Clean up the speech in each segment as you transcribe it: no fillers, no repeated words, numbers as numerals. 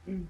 Mm.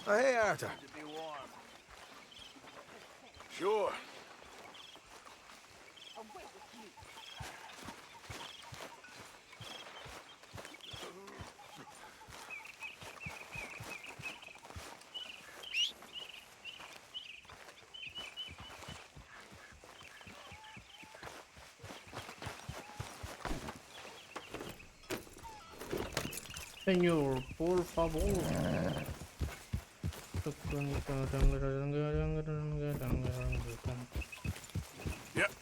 Oh, hey, Arthur. Sure. Señor, por favor. Yep.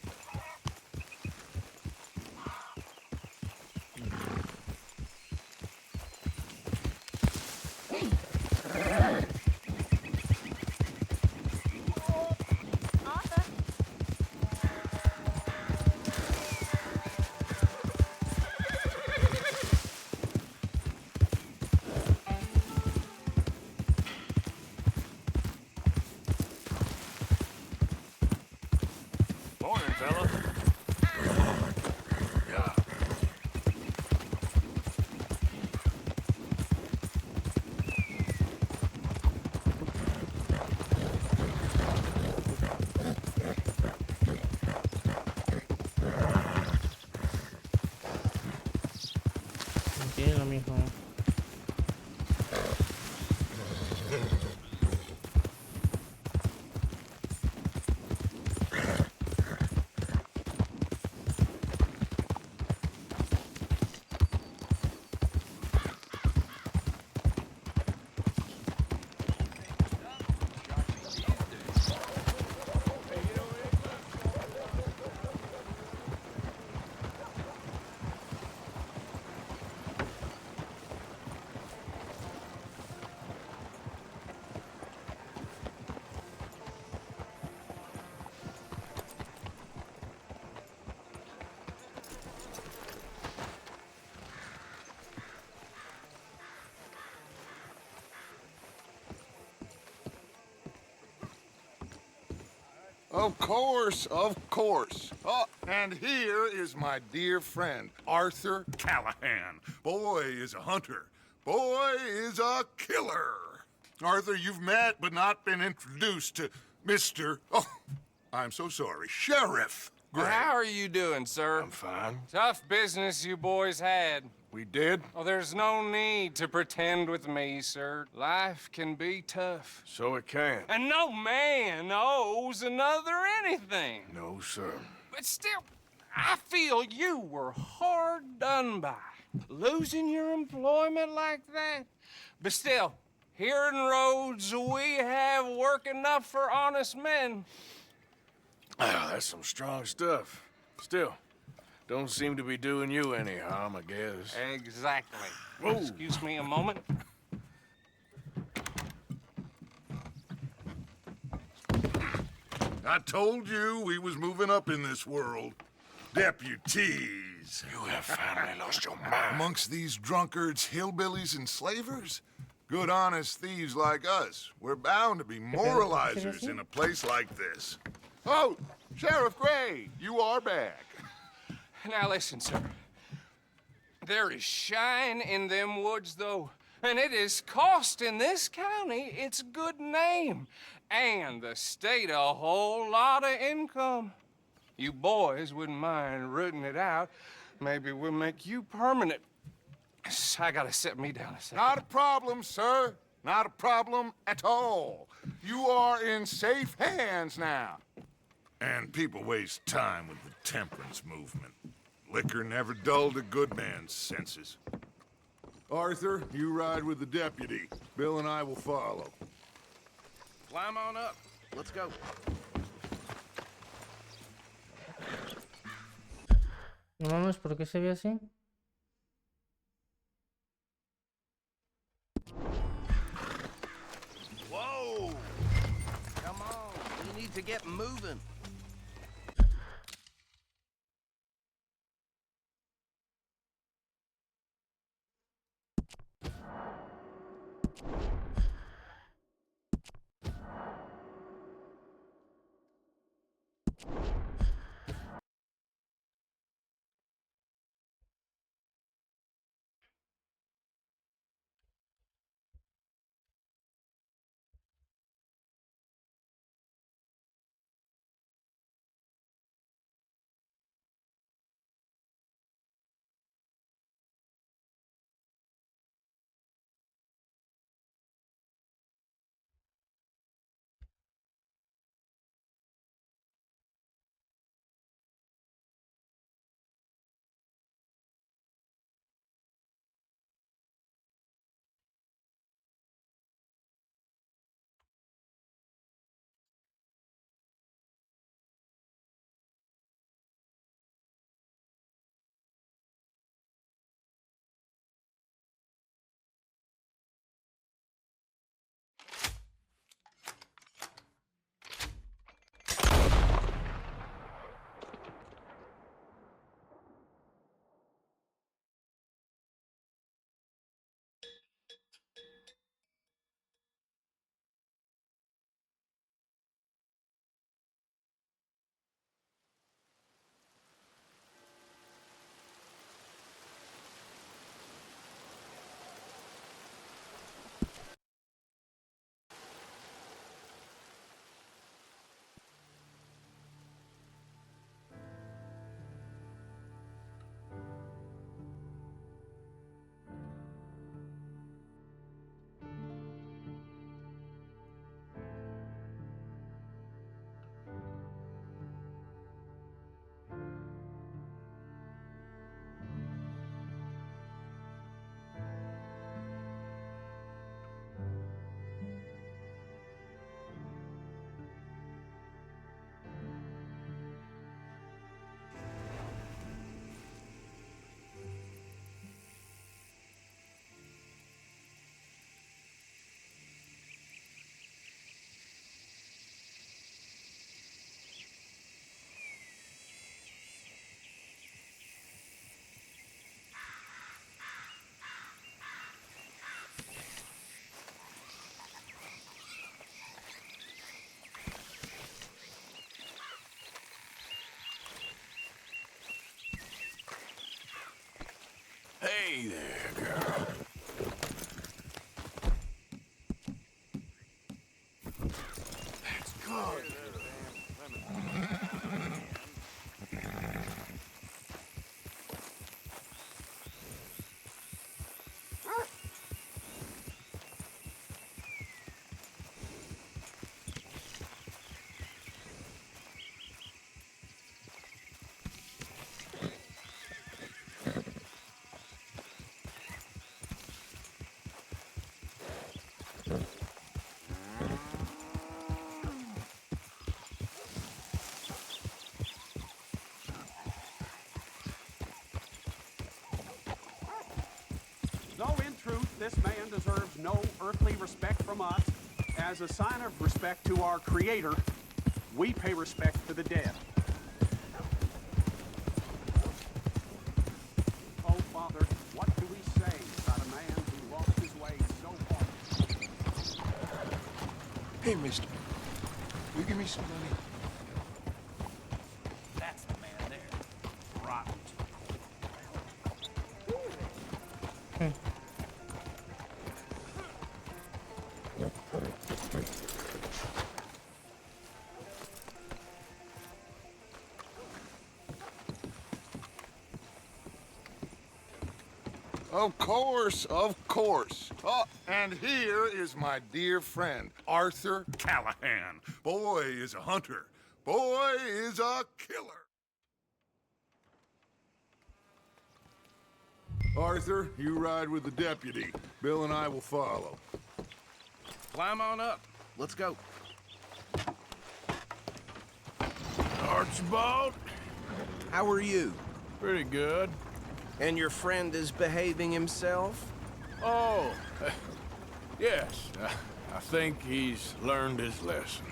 Morning, fella. Yeah. Tranquilo, mijo. Of course, of course. Oh, and here is my dear friend, Arthur Callahan. Boy is a hunter. Boy is a killer. Arthur, you've met but not been introduced to Mr. Oh, I'm so sorry, Sheriff Gray. How are you doing, sir? I'm fine. Tough business you boys had. We did? Oh, there's no need to pretend with me, sir. Life can be tough. So it can. And no man owes another anything. No, sir. But still, I feel you were hard done by. Losing your employment like that. But still, here in Rhodes, we have work enough for honest men. Ah, that's some strong stuff. Still, don't seem to be doing you any harm, I guess. Exactly. Whoa. Excuse me a moment. I told you we was moving up in this world. Deputies. You have finally lost your mind. Amongst these drunkards, hillbillies, and slavers? Good honest thieves like us. We're bound to be moralizers in a place like this. Oh, Sheriff Gray, you are back. Now listen, sir. There is shine in them woods, though. And it is costing this county its good name and the state a whole lot of income. You boys wouldn't mind rooting it out. Maybe we'll make you permanent. I gotta sit me down a second. Not a problem, sir. Not a problem at all. You are in safe hands now. And people waste time with the temperance movement. Liquor never dulled a good man's senses. Arthur, you ride with the deputy. Bill and I will follow. Climb on up. Let's go. No mames, ¿por qué se ve así? Whoa! Come on, we need to get moving. Hey there, girl. Let's go. Though in truth this man deserves no earthly respect from us, as a sign of respect to our Creator, we pay respect to the dead. Oh, Father, what do we say about a man who lost his way so far? Hey, mister. You give me some money? That's the man there. Rotten. Of course, of course. Oh, and here is my dear friend, Arthur Callahan. Boy is a hunter. Boy is a killer. Arthur, you ride with the deputy. Bill and I will follow. Climb on up. Let's go. Archibald? How are you? Pretty good. And your friend is behaving himself? Oh, yes. I think he's learned his lesson.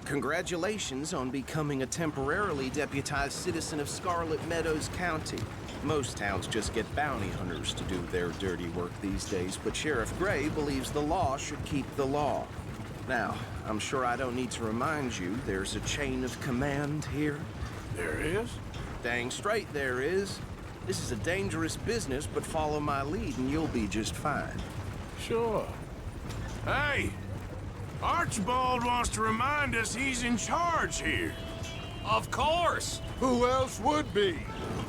Congratulations on becoming a temporarily deputized citizen of Scarlet Meadows County. Most towns just get bounty hunters to do their dirty work these days, but Sheriff Gray believes the law should keep the law. Now, I'm sure I don't need to remind you there's a chain of command here. There is? Dang straight there is. This is a dangerous business, but follow my lead and you'll be just fine. Sure. Hey! Archibald wants to remind us he's in charge here. Of course. Who else would be?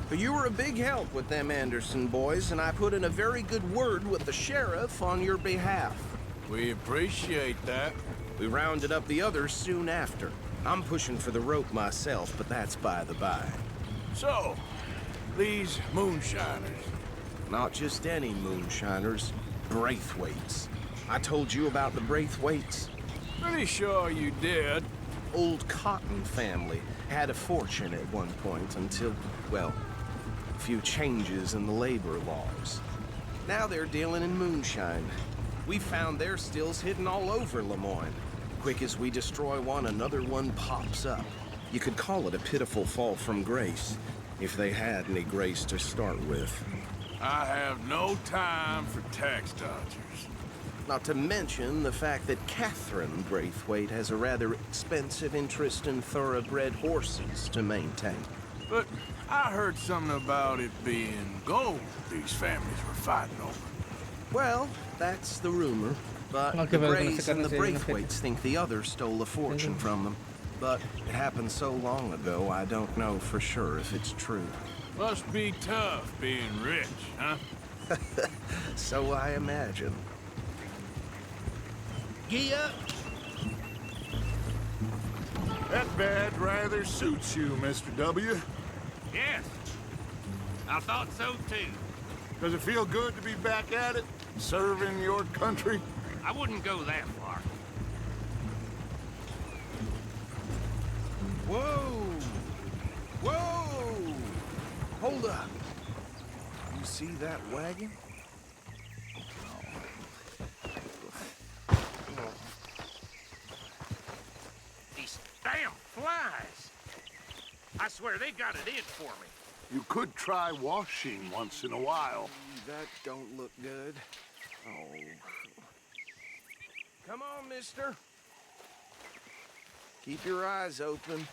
But you were a big help with them Anderson boys, and I put in a very good word with the sheriff on your behalf. We appreciate that. We rounded up the others soon after. I'm pushing for the rope myself, but that's by the by. So, these moonshiners. Not just any moonshiners, Braithwaites. I told you about the Braithwaites? Pretty sure you did. Old Cotton family had a fortune at one point until, well, a few changes in the labor laws. Now they're dealing in moonshine. We found their stills hidden all over Lemoyne. Quick as we destroy one, another one pops up. You could call it a pitiful fall from grace, if they had any grace to start with. I have no time for tax dodgers. Not to mention the fact that Catherine Braithwaite has a rather expensive interest in thoroughbred horses to maintain. But I heard something about it being gold these families were fighting over. Well, that's the rumor. But No, the que ver con Grays ese and the carne se Braithwaites think the other stole a fortune from them. But it happened so long ago, I don't know for sure if it's true. Must be tough being rich, huh? So I imagine. Gee up! That badge rather suits you, Mr. W. Yes. I thought so too. Does it feel good to be back at it, serving your country? I wouldn't go that far. Whoa! Whoa! Hold up. You see that wagon? These damn flies. I swear they got it in for me. You could try washing once in a while. That don't look good. Oh. Come on, mister. Keep your eyes open.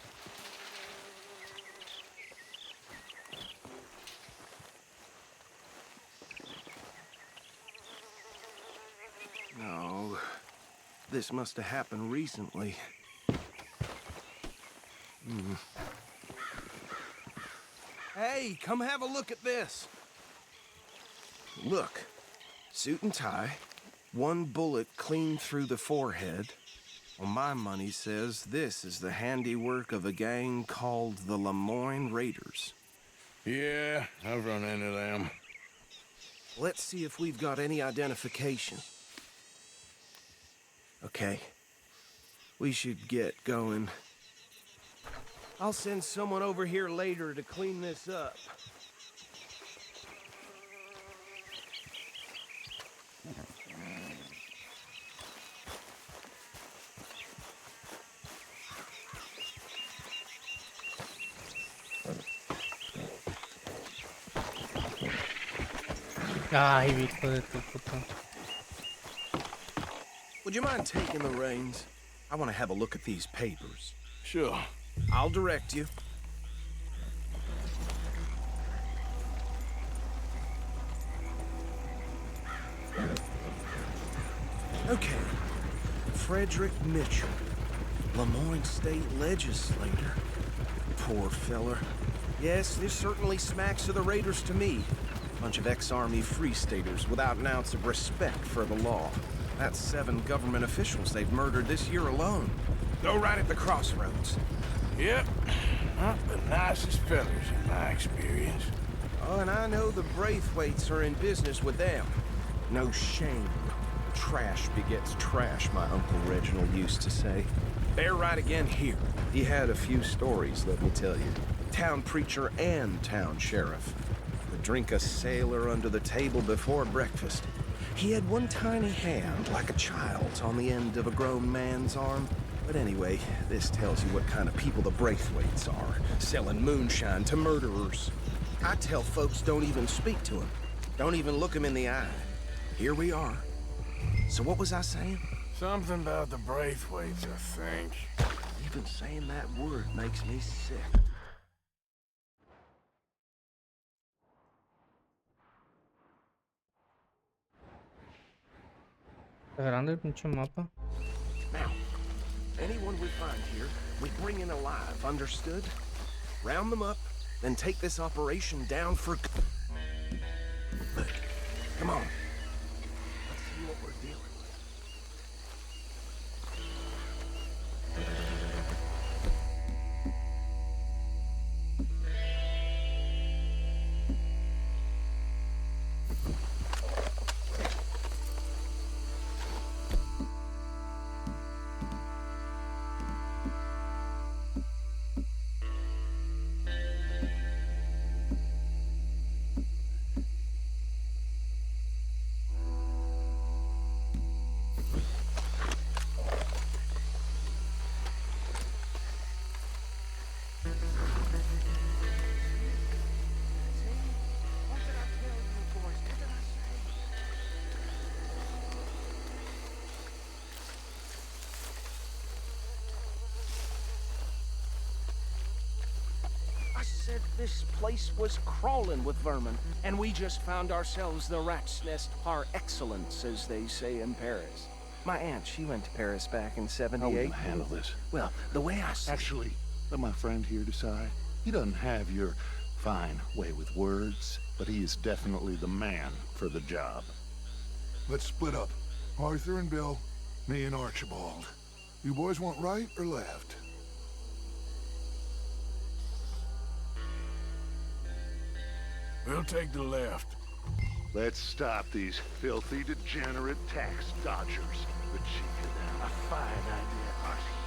No. This must have happened recently. Hey, come have a look at this. Look. Suit and tie. One bullet clean through the forehead. Well, my money says this is the handiwork of a gang called the Lemoyne Raiders. Yeah, I've run into them. Let's see if we've got any identification. Okay. We should get going. I'll send someone over here later to clean this up. Ay, hijo de tu puta. Would you mind taking the reins? I want to have a look at these papers. Sure. I'll direct you. Okay. Frederick Mitchell, Lemoyne State Legislator. Poor feller. Yes, this certainly smacks of the Raiders to me. Bunch of ex-Army Free Staters without an ounce of respect for the law. That's 7 government officials they've murdered this year alone. Go right at the crossroads. Yep. Not the nicest fellas in my experience. Oh, and I know the Braithwaites are in business with them. No shame. Trash begets trash, my Uncle Reginald used to say. They're right again here. He had a few stories, let me tell you. Town preacher and town sheriff. Would drink a sailor under the table before breakfast. He had one tiny hand, like a child's, on the end of a grown man's arm. But anyway, this tells you what kind of people the Braithwaites are, selling moonshine to murderers. I tell folks don't even speak to him. Don't even look him in the eye. Here we are. So what was I saying? Something about the Braithwaites, I think. Even saying that word makes me sick. ¿Está grande el pinche mapa? Now, anyone we find here, we bring in alive, understood? Round them up, then take this operation down for good. Come on. Let's see what we're dealing with. I said this place was crawling with vermin, and we just found ourselves the rat's nest par excellence, as they say in Paris. My aunt, she went to Paris back in How are we '78. gonna handle this? Well, the way I see Actually, let my friend here decide. He doesn't have your fine way with words, but he is definitely the man for the job. Let's split up. Arthur and Bill, me and Archibald. You boys want right or left? We'll take the left. Let's stop these filthy, degenerate tax dodgers. The chief of them. A fine idea, Archie.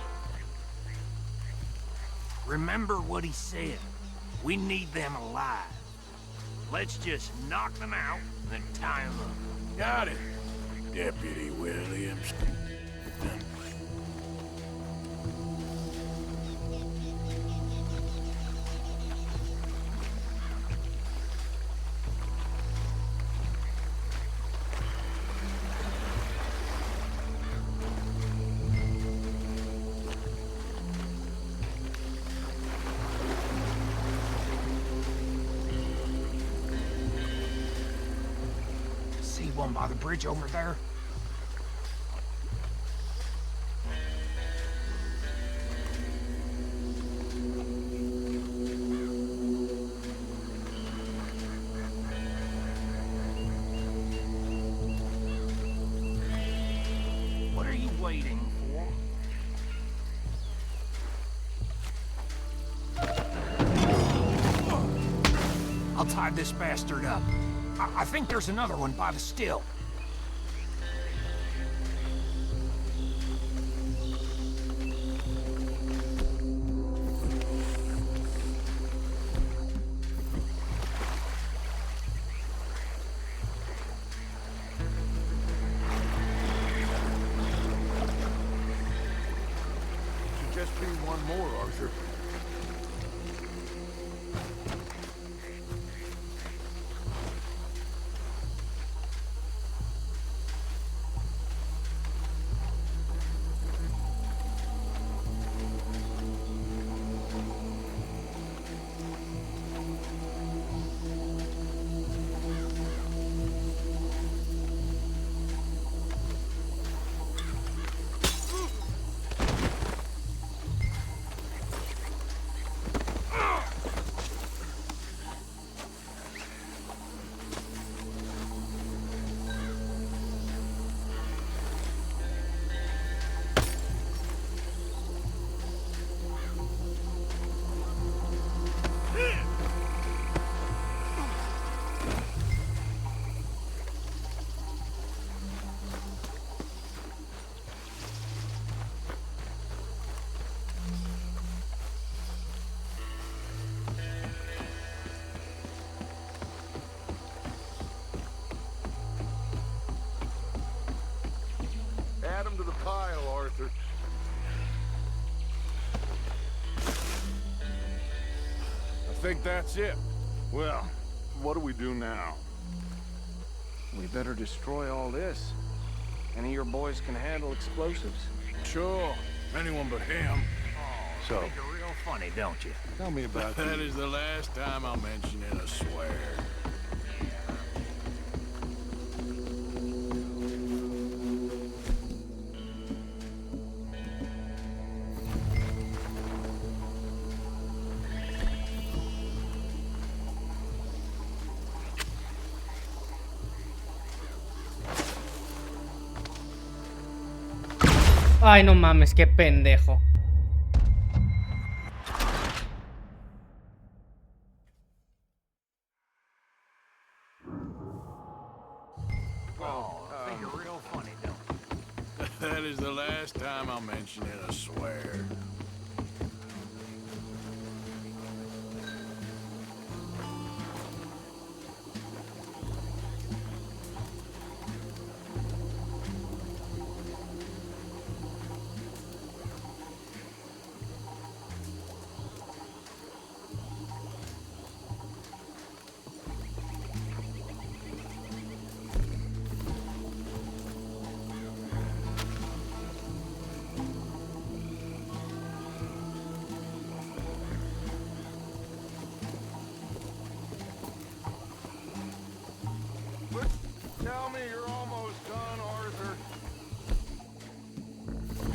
Remember what he said. We need them alive. Let's just knock them out, then tie them up. Got it, Deputy Williams. See one by the bridge over there? What are you waiting for? I'll tie this bastard up. I think there's another one by the still. Should just be one more, Arthur. pile, Arthur. I think that's it. Well, what do we do now? We better destroy all this. Any of your boys can handle explosives? Sure. Anyone but him. So, Think you're real funny, don't you? tell me about That you. is the last time I'll mention it, I swear. Ay, no mames, qué pendejo. Think you're real funny, don't you? That is the last time I'll mention it, I swear. Tell me you're almost done, Arthur.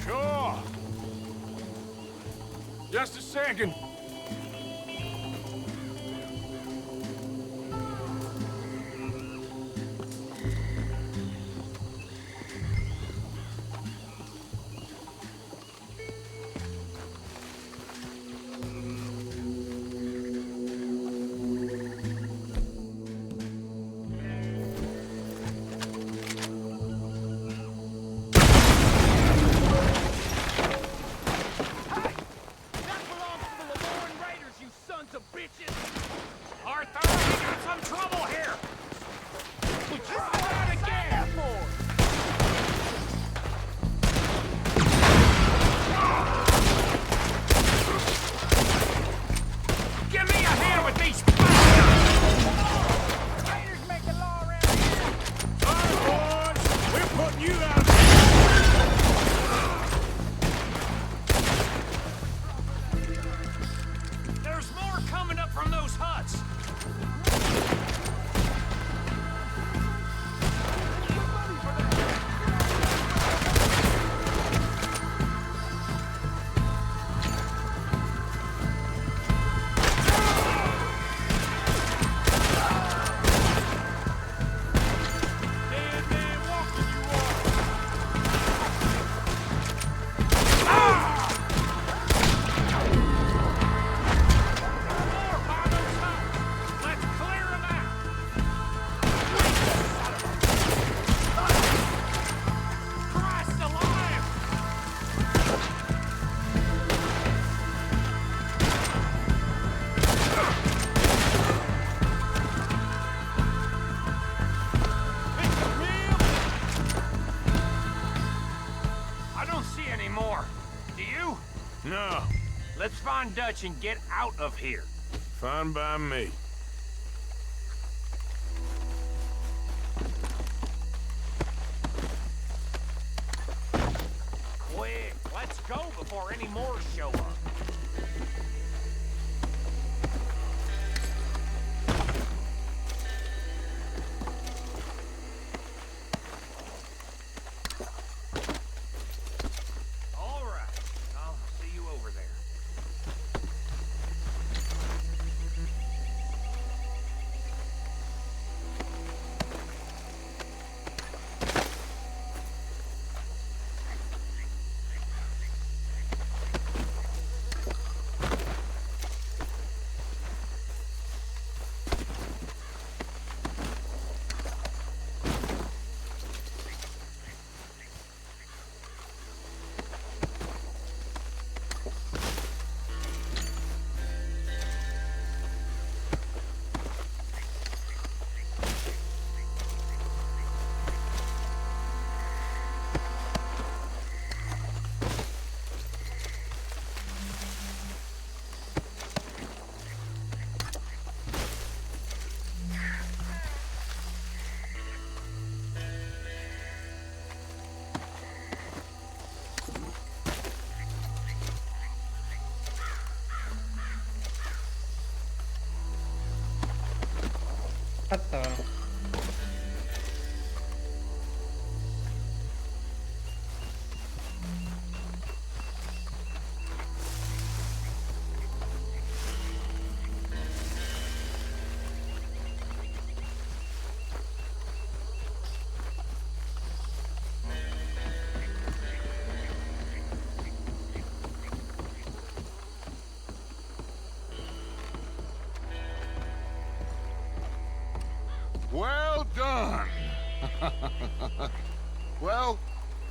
Sure. Just a second. Arthur, we got some trouble here! Try that again! Give me a hand with these Raiders making law around here! All right, boys. We're putting you out. There's more coming up from those huts! Dead man walking you are. More by those huts! Let's clear them out! Christ alive! I don't see any more. Do you? No, Let's find Dutch and get out of here. fine by me. Quick, let's go before any more show up. All right, I'll see you over there. What the? Well done. Well,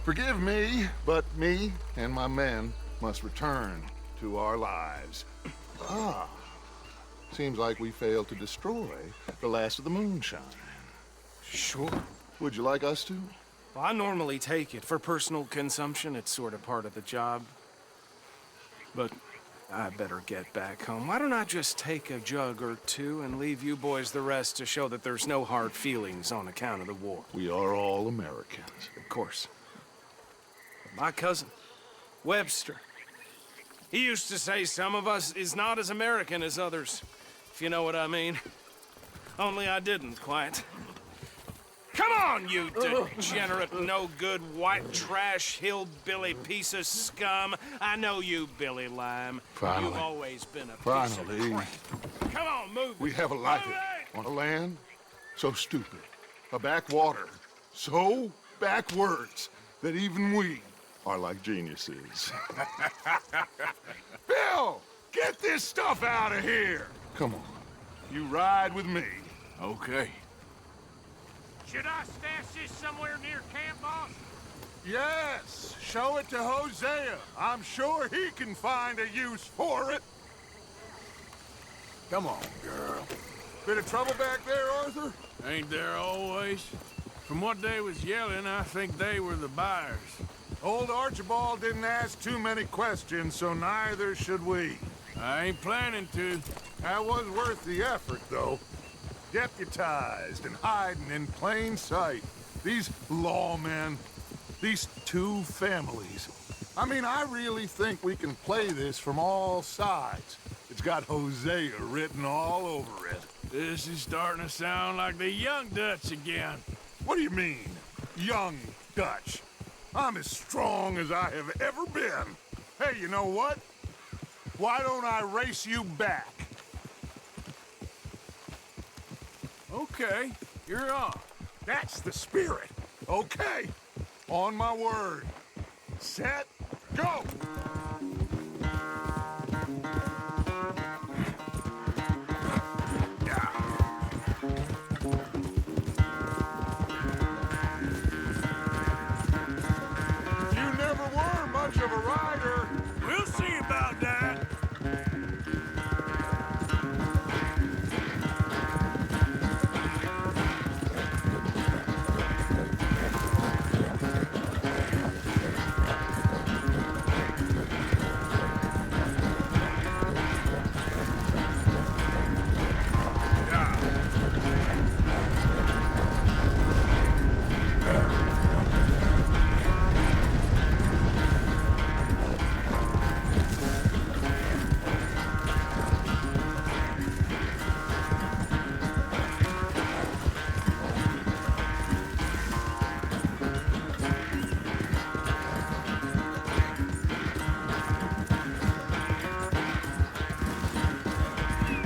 forgive me, but me and my men must return to our lives. Ah, seems like we failed to destroy the last of the moonshine. Sure. Would you like us to? Well, I normally take it. For personal consumption, it's sort of part of the job. But I better get back home. Why don't I just take a jug or two and leave you boys the rest to show that there's no hard feelings on account of the war? We are all Americans. Of course. But my cousin, Webster, he used to say some of us is not as American as others, if you know what I mean. Only I didn't quite. Come on, you degenerate, no-good, white trash, hillbilly piece of scum. I know you, Billy Lime. Finally. You've always been a Finally. piece of crap. Come on, move it. We have a life Move it! on a land so stupid, a backwater so backwards that even we are like geniuses. Bill, get this stuff out of here. Come on, you ride with me. Okay. Should I stash this somewhere near camp, boss? Yes, show it to Hosea. I'm sure he can find a use for it. Come on, girl. Bit of trouble back there, Arthur? Ain't there always? From what they was yelling, I think they were the buyers. Old Archibald didn't ask too many questions, so neither should we. I ain't planning to. That was worth the effort, though. Deputized and hiding in plain sight. These lawmen, these two families. I mean, I really think we can play this from all sides. It's got Hosea written all over it. This is starting to sound like the young Dutch again. What do you mean, young Dutch? I'm as strong as I have ever been. Hey, you know what? Why don't I race you back? Okay, you're on. That's the spirit. Okay, on my word. Set, go! You never were much of a rider. We'll see about that.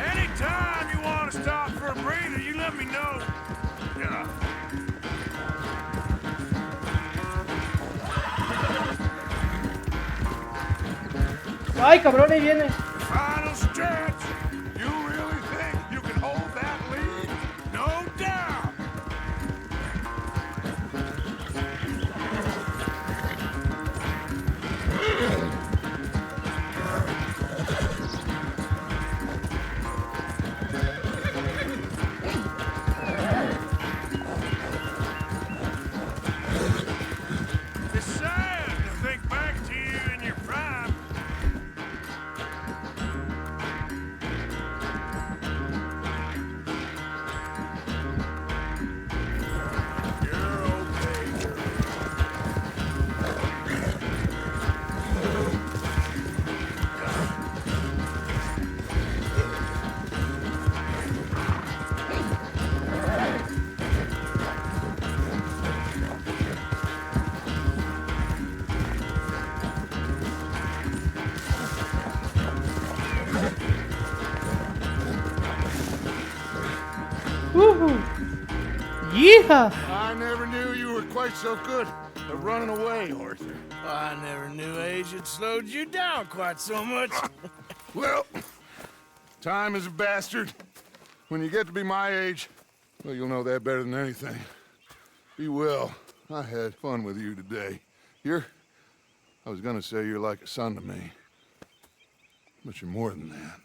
Anytime you want to stop for a breather, you let me know. Yeah. Ay, cabrón, ahí viene. Final stretch. You really think you can hold that lead? No doubt. It's sad to think back to you in your prime. hija. I never knew you were quite so good at running away, Arthur. I never knew age had slowed you down quite so much. Well, time is a bastard. When you get to be my age, well, you'll know that better than anything. Be well. I had fun with you today. I was gonna say you're like a son to me. But you're more than that.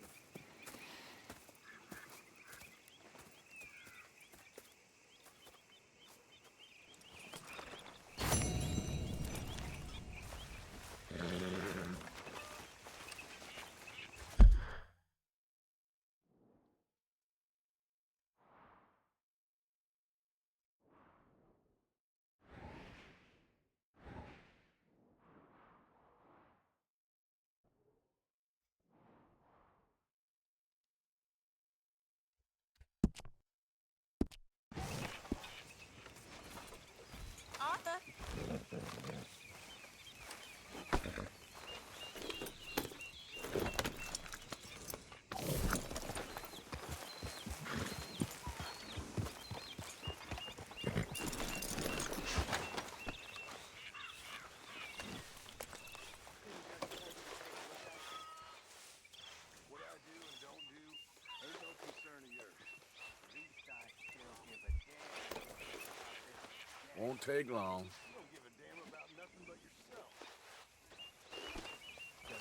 Won't take long.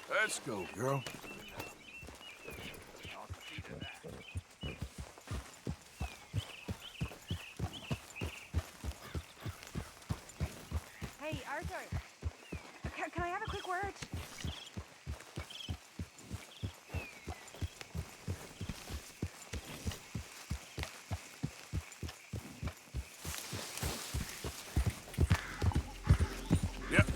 Let's go, girl. Hey, Arthur. Can I have a quick word? Yep.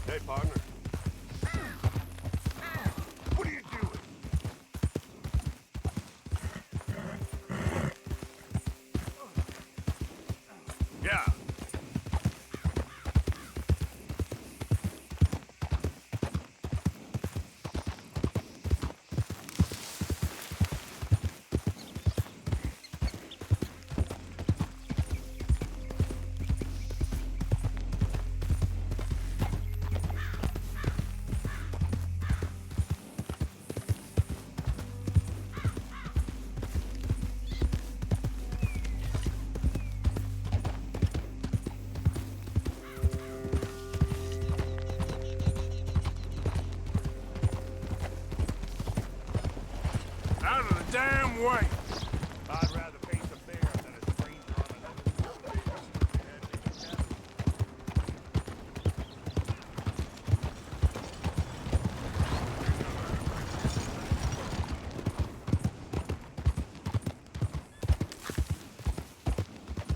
Hey, partner. What are you doing? Yeah. Out of the damn way. I'd rather face a bear than a stranger on another space.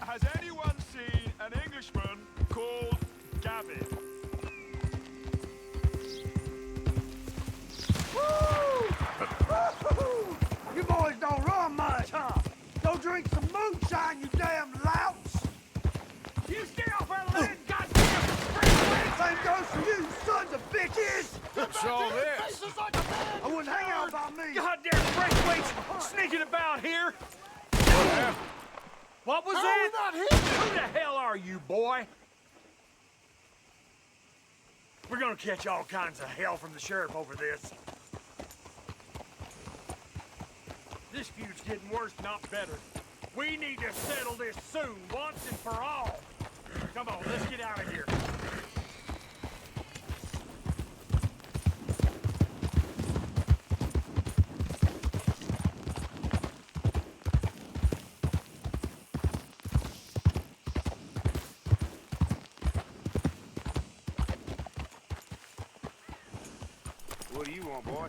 Has anyone seen an Englishman called Gavin? You boys don't run much, huh? Go drink some moonshine, you damn louts! You stay off our land, goddamn freeway! Same goes for you, sons of bitches! What's all this? I wouldn't hang out about me! Goddamn breakaways sneaking about here! What was that? Not here. Who the hell are you, boy? We're gonna catch all kinds of hell from the sheriff over this. This feud's getting worse, not better. We need to settle this soon, once and for all. Come on, let's get out of here. on, boy?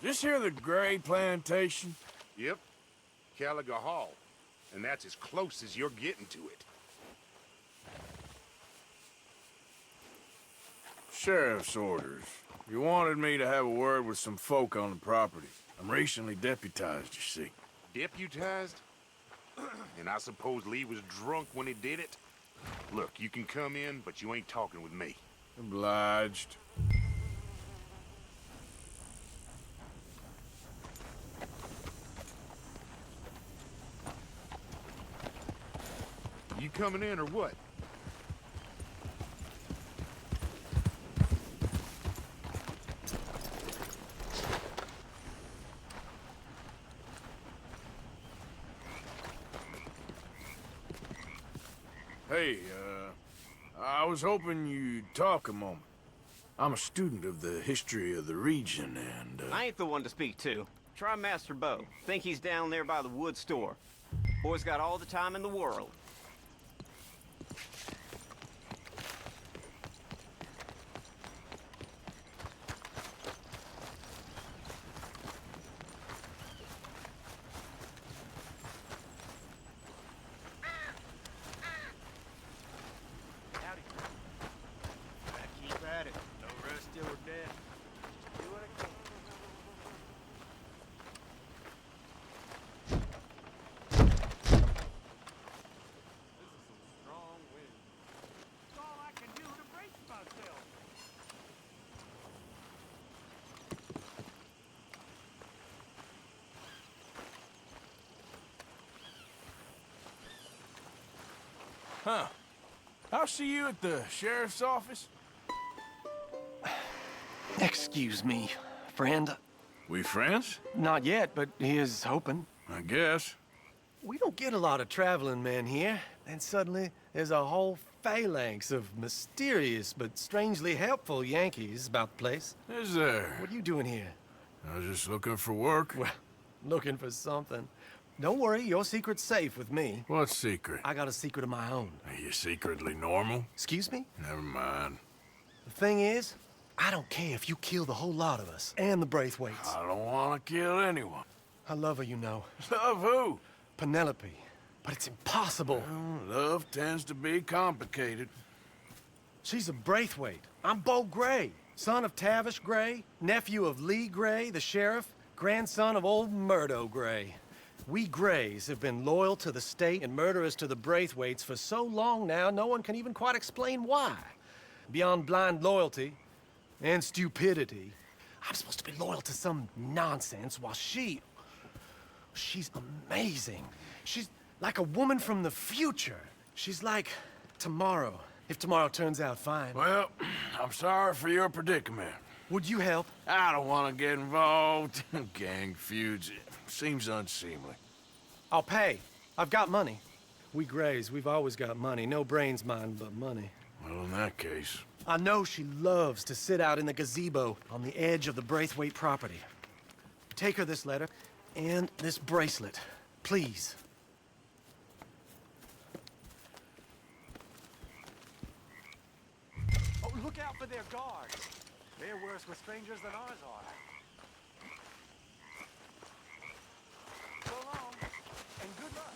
This here the Gray Plantation? Yep. Caliga Hall. And that's as close as you're getting to it. Sheriff's orders. You wanted me to have a word with some folk on the property. I'm recently deputized, you see. Deputized? And I suppose Lee was drunk when he did it? Look, you can come in, but you ain't talking with me. Obliged. You coming in or what? Hey, I was hoping you'd talk a moment. I'm a student of the history of the region, and, I ain't the one to speak to. Try Master Bo. Think he's down there by the wood store. Boy's got all the time in the world. Huh. I'll see you at the sheriff's office. Excuse me, friend. We friends? Not yet, but here's hoping. I guess. We don't get a lot of traveling men here, and suddenly there's a whole phalanx of mysterious but strangely helpful Yankees about the place. Is there? What are you doing here? I was just looking for work. Well, looking for something. Don't worry, your secret's safe with me. What secret? I got a secret of my own. Are you secretly normal? Excuse me? Never mind. The thing is, I don't care if you kill the whole lot of us, and the Braithwaites. I don't want to kill anyone. I love her, you know. Love who? Penelope. But it's impossible. Well, love tends to be complicated. She's a Braithwaite. I'm Bo Gray, son of Tavish Gray, nephew of Lee Gray, the sheriff, grandson of old Murdo Gray. We Grays have been loyal to the state and murderous to the Braithwaites for so long now, no one can even quite explain why. Beyond blind loyalty and stupidity, I'm supposed to be loyal to some nonsense while she's amazing. She's like a woman from the future. She's like tomorrow, if tomorrow turns out fine. Well, I'm sorry for your predicament. Would you help? I don't want to get involved in gang feuds. It seems unseemly. I'll pay. I've got money. We Grays, we've always got money. No brains, mind, but money. Well, in that case... I know she loves to sit out in the gazebo on the edge of the Braithwaite property. Take her this letter and this bracelet, please. Oh, look out for their guards. They're worse with strangers than ours are. So long, and good luck.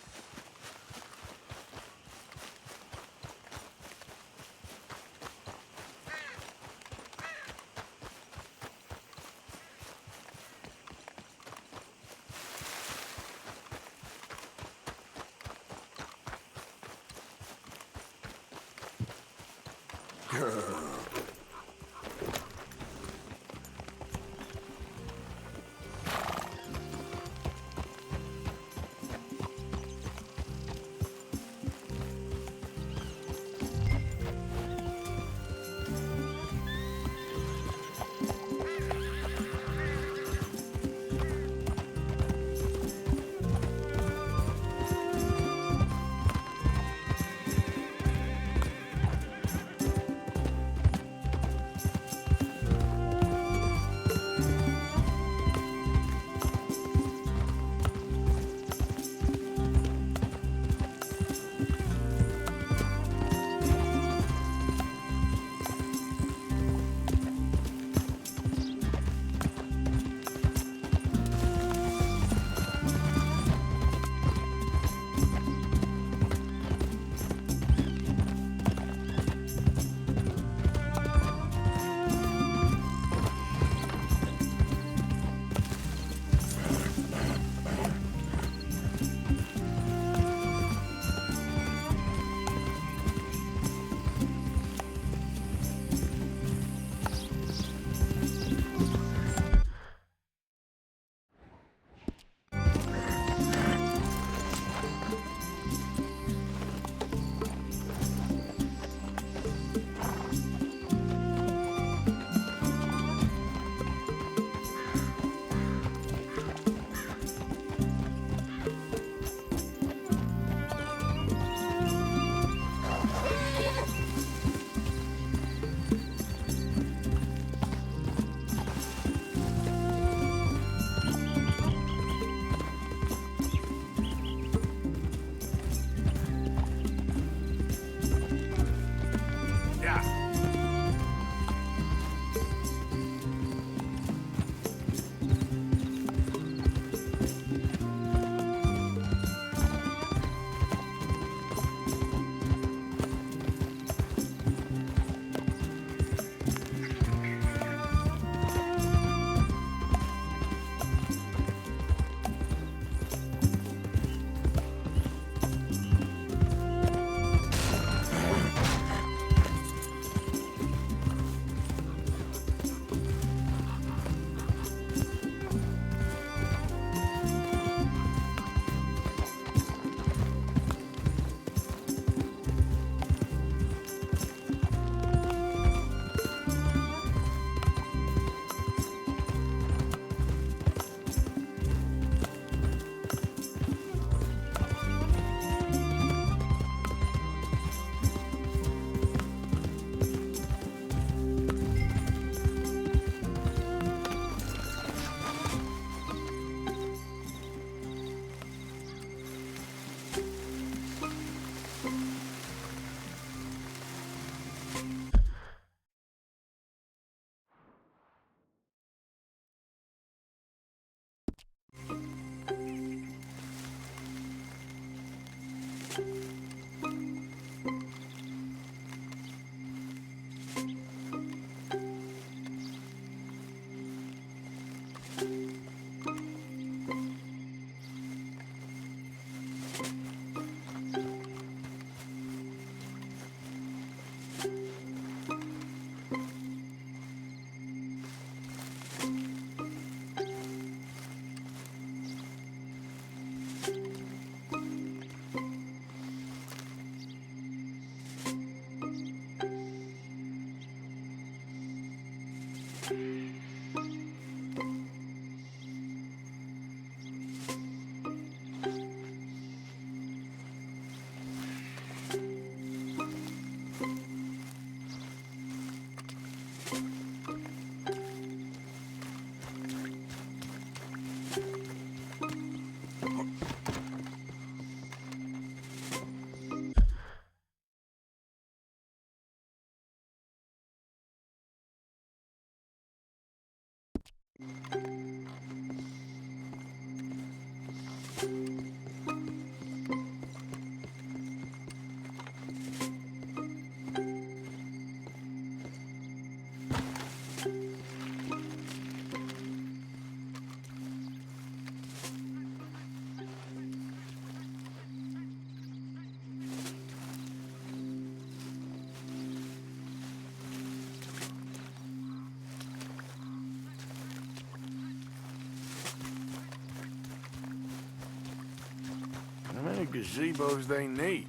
gazebos they need.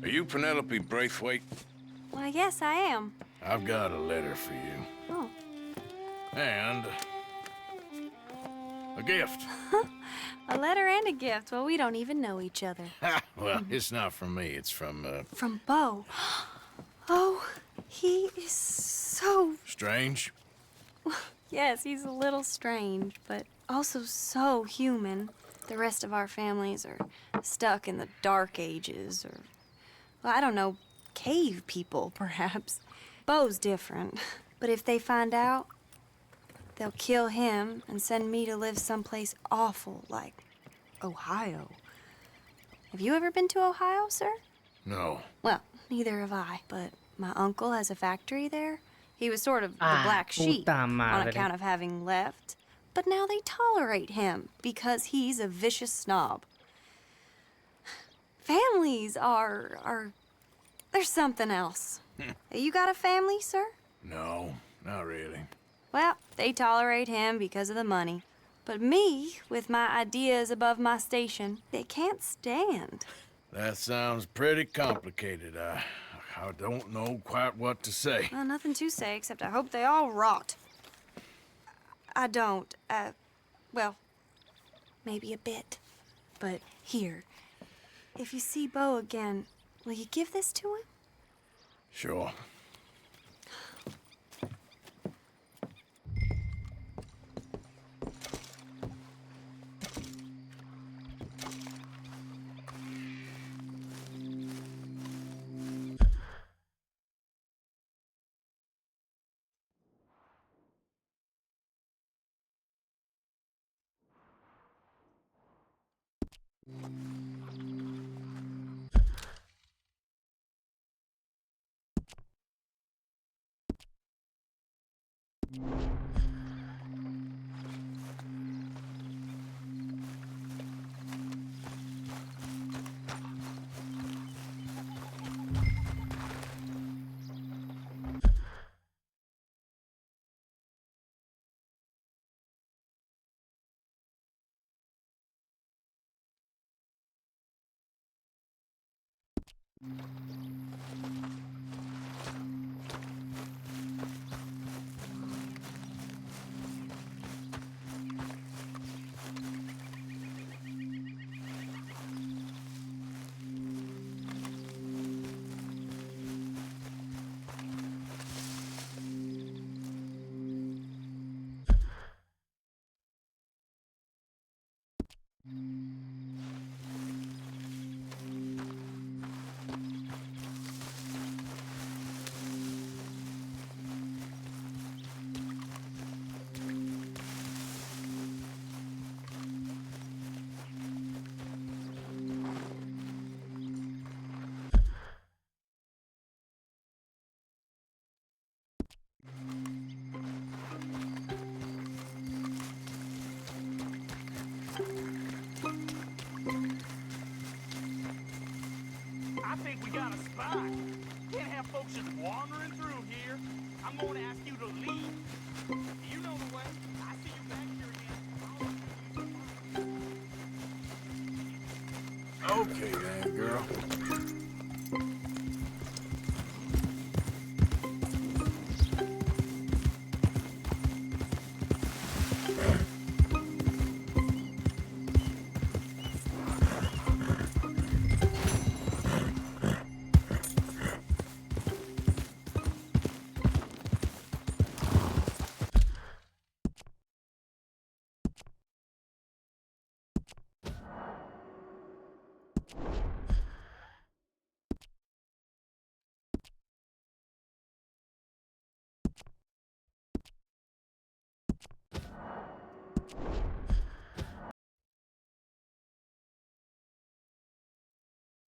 Are you Penelope Braithwaite? Why, yes, I am. I've got a letter for you. Oh. And a gift. A letter and a gift. Well, we don't even know each other. Well, it's not from me. It's from, From Bo. Oh, he is so... Strange? Yes, he's a little strange, but also so human. The rest of our families are stuck in the Dark Ages, or, well, I don't know, cave people, perhaps. Bo's different, but if they find out, they'll kill him and send me to live someplace awful like Ohio. Have you ever been to Ohio, sir? No. Well, neither have I, but my uncle has a factory there. He was sort of the Ah, black sheep puta on madre. account of having left. But now they tolerate him because he's a vicious snob. Families are there's something else. You got a family, sir? No, not really. Well, they tolerate him because of the money. But me, with my ideas above my station, they can't stand. That sounds pretty complicated. I don't know quite what to say. Well, nothing to say, except I hope they all rot. I don't, well, maybe a bit. But here, if you see Bo again, will you give this to him? Sure. Okay then, girl.